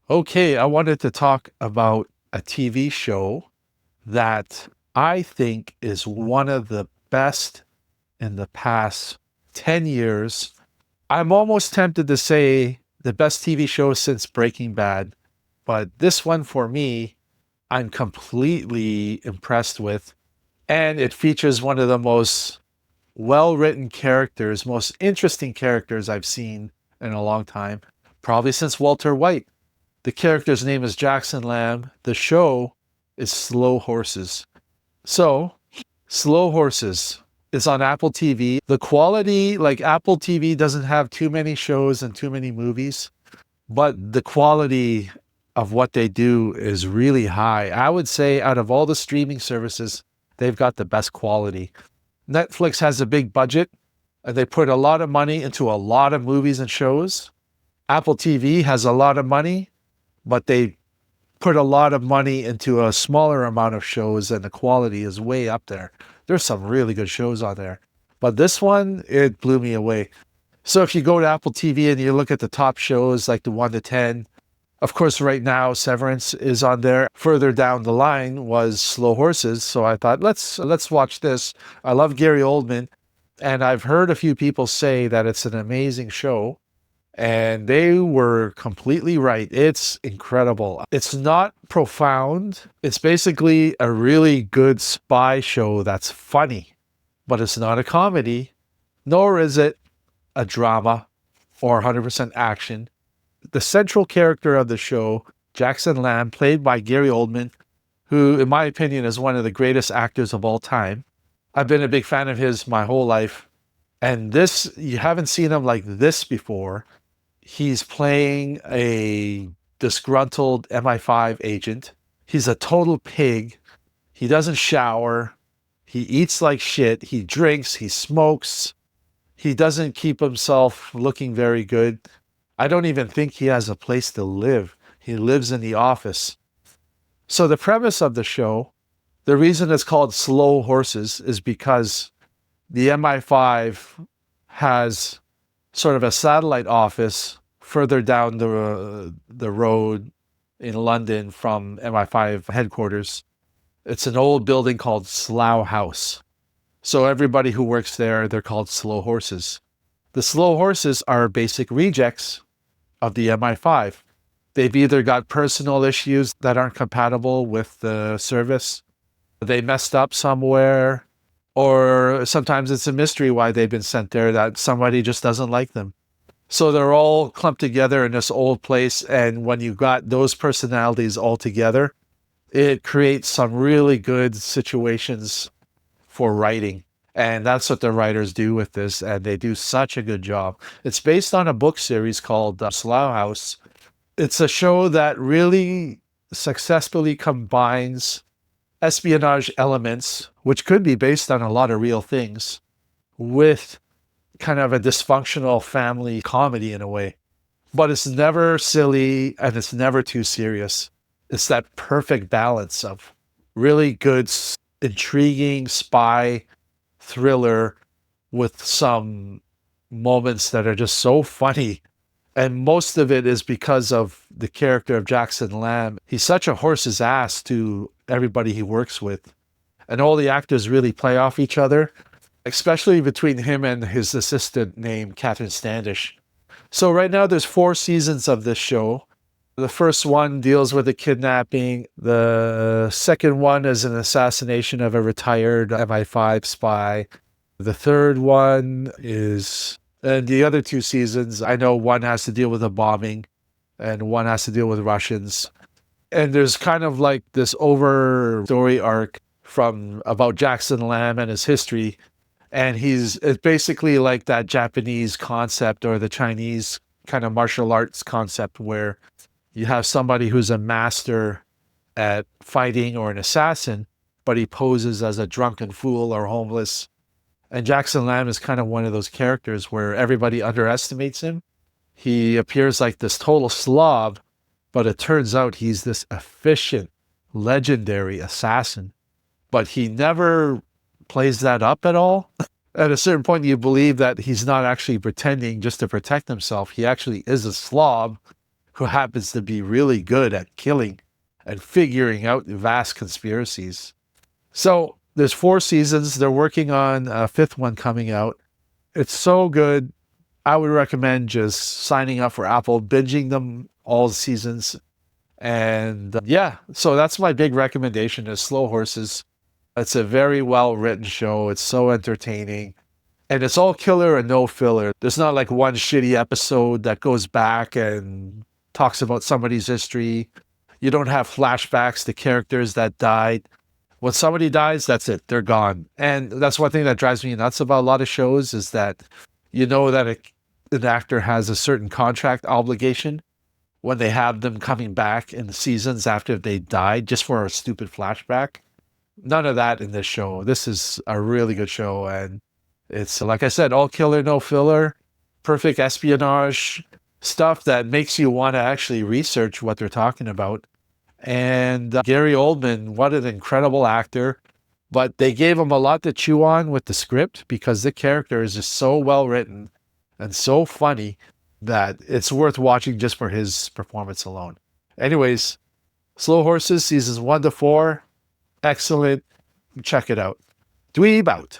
Okay, I wanted to talk about a TV show that I think is one of the best in the past 10 years. I'm almost tempted to say the best TV show since Breaking Bad, but this one for me, I'm completely impressed with. And it features one of the most well written characters, most interesting characters I've seen in a long time, probably since Walter White. The character's name is Jackson Lamb. The show is Slow Horses. So, Slow Horses is on Apple TV. The quality, like Apple TV doesn't have too many shows and too many movies, but the quality of what they do is really high. I would say out of all the streaming services, they've got the best quality. Netflix has a big budget and they put a lot of money into a lot of movies and shows. Apple TV has a lot of money, but they put a lot of money into a smaller amount of shows and the quality is way up there. There's some really good shows on there. But this one, it blew me away. So if you go to Apple TV and you look at the top shows like the 1 to 10, of course, right now Severance is on there. Further down the line was Slow Horses. So I thought, let's watch this. I love Gary Oldman, and I've heard a few people say that it's an amazing show. And they were completely right. It's incredible. It's not profound. It's basically a really good spy show that's funny, but it's not a comedy, nor is it a drama or 100% action. The central character of the show, Jackson Lamb, played by Gary Oldman, who, in my opinion, is one of the greatest actors of all time. I've been a big fan of his my whole life. And this, you haven't seen him like this before. He's playing a disgruntled MI5 agent. He's a total pig. He doesn't shower. He eats like shit. He drinks. He smokes. He doesn't keep himself looking very good. I don't even think he has a place to live. He lives in the office. So the premise of the show, the reason it's called Slow Horses is because the MI5 has sort of a satellite office further down the road in London from MI5 headquarters. It's an old building called Slough House. So everybody who works there, they're called Slow Horses. The Slow Horses are basic rejects of the MI5. They've either got personal issues that aren't compatible with the service, they messed up somewhere, or sometimes it's a mystery why they've been sent there, that somebody just doesn't like them. So they're all clumped together in this old place. And when you got those personalities all together, it creates some really good situations for writing. And that's what the writers do with this. And they do such a good job. It's based on a book series called Slough House. It's a show that really successfully combines espionage elements, which could be based on a lot of real things, with kind of a dysfunctional family comedy in a way. But it's never silly and it's never too serious. It's that perfect balance of really good, intriguing spy thriller with some moments that are just so funny. And most of it is because of the character of Jackson Lamb. He's such a horse's ass to everybody he works with. And all the actors really play off each other, especially between him and his assistant named Catherine Standish. So right now there's 4 seasons of this show. The first one deals with a kidnapping. The second one is an assassination of a retired MI5 spy. The third one is, and the other 2 seasons, I know one has to deal with a bombing and one has to deal with Russians. And there's kind of like this over story arc from about Jackson Lamb and his history. And it's basically like that Japanese concept or the Chinese kind of martial arts concept where you have somebody who's a master at fighting or an assassin, but he poses as a drunken fool or homeless. And Jackson Lamb is kind of one of those characters where everybody underestimates him. He appears like this total slob, but it turns out he's this efficient, legendary assassin. But he never plays that up at all. At a certain point, you believe that he's not actually pretending just to protect himself. He actually is a slob who happens to be really good at killing and figuring out vast conspiracies. So there's 4 seasons. They're working on a fifth one coming out. It's so good. I would recommend just signing up for Apple, binging them all seasons. And yeah, so that's my big recommendation is Slow Horses. It's a very well written show. It's so entertaining. And it's all killer and no filler. There's not like one shitty episode that goes back and talks about somebody's history. You don't have flashbacks to characters that died. When somebody dies, that's it. They're gone. And that's one thing that drives me nuts about a lot of shows is that you know that an actor has a certain contract obligation when they have them coming back in the seasons after they died just for a stupid flashback. None of that in this show. This is a really good show. And it's, like I said, all killer, no filler, perfect espionage stuff that makes you want to actually research what they're talking about. And Gary Oldman, what an incredible actor. But they gave him a lot to chew on with the script because the character is just so well written and so funny that it's worth watching just for his performance alone. Anyways, Slow Horses, seasons 1 to 4, excellent. Check it out. Dweeb out.